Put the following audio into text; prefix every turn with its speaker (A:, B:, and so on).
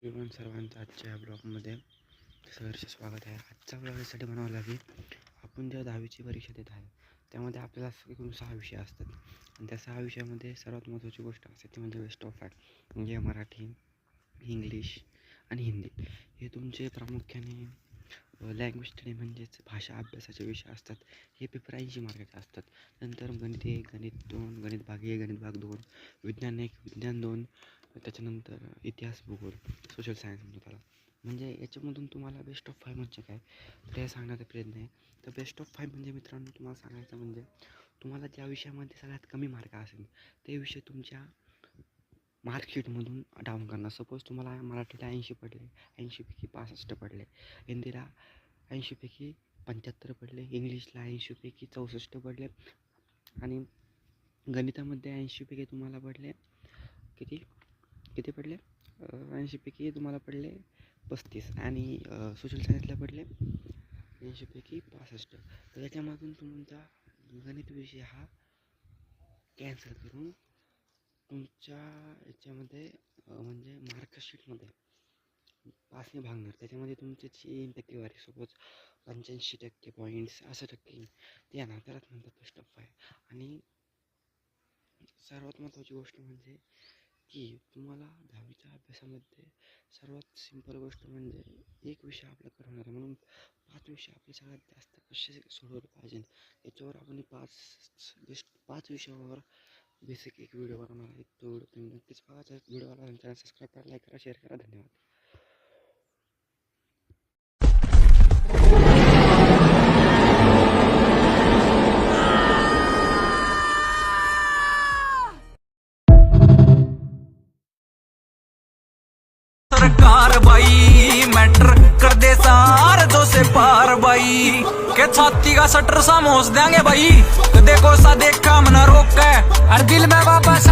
A: एवढं सर्वांचं आजच्या या ब्लॉगमध्ये सहर्ष स्वागत आहे. आजचा ब्लॉग यासाठी बनवला की आपण जेव्हा 10वीची परीक्षा देत आहे त्यामध्ये आपल्याला एकूण 6 विषय असतात आणि त्या 6 विषयामध्ये सर्वात महत्त्वाची गोष्ट असते ती म्हणजे बेस्ट ऑफ 5 म्हणजे मराठी, इंग्लिश आणि हिंदी हे तुमचे प्रामुख्याने लँग्वेज स्टडी म्हणजेच भाषा अभ्यासाचे विषय असतात. हे पेपर 80 मार्काचे असतात. नंतर गणित 1, गणित 2, गणित भाग 1, गणित भाग 2, विज्ञान 1, विज्ञान 2, त्याच्यानंतर इतिहास, भूगोल, सोशल सायन्स म्हणतो त्याला. म्हणजे याच्यामधून तुम्हाला बेस्ट ऑफ 5 म्हणजे काय तर हे सांगण्याचा प्रयत्न आहे. तर बेस्ट ऑफ 5 म्हणजे मित्रांनो तुम्हाला सांगायचं म्हणजे तुम्हाला ज्या विषयामध्ये सगळ्यात कमी मार्क असेल ते विषय तुमच्या मार्कशीटमधून डाऊन करणं. सपोज तुम्हाला मराठीला 80 पडले, 80पैकी 65 पडले, हिंदीला 80पैकी 75 पडले, इंग्लिशला 80पैकी 64 पडले आणि गणितामध्ये 80पैकी तुम्हाला पडले किती पडले 80पैकी तुम्हाला पडले 35 आणि सोशल सायन्सला पडले 80पैकी 65. तर त्याच्यामधून तुमचा गणित विषय हा कॅन्सल करून तुमच्या याच्यामध्ये म्हणजे मार्कशीटमध्ये 5ने भागणार. त्याच्यामध्ये तुमची टक्केवारी सपोज 85% पॉईंट्स असं टक्के ते येणार. त्यालाच म्हणतात बेस्ट ऑफ 5. आणि सर्वात महत्त्वाची गोष्ट म्हणजे की तुम्हाला 10वीच्या अभ्यासामध्ये सर्वात सिंपल गोष्ट म्हणजे एक विषय आपला करणार आहे म्हणून 5 विषय आपले सगळ्यात जास्त कसे सोडवले पाहिजे याच्यावर आपण 5 विषयावर बेसिक एक व्हिडिओ बनवणार आहे. तो व्हिडिओ तुम्ही नक्कीच बघा. व्हिडिओला चॅनल सबस्क्राईब करा, लाईक करा, शेअर करा. धन्यवाद.
B: सरकार भाई मैटर कर दे सार जो से पार भाई के छाती का सटर सामोस देंगे भाई देखो सा देखा मना रोक है और दिल में वापस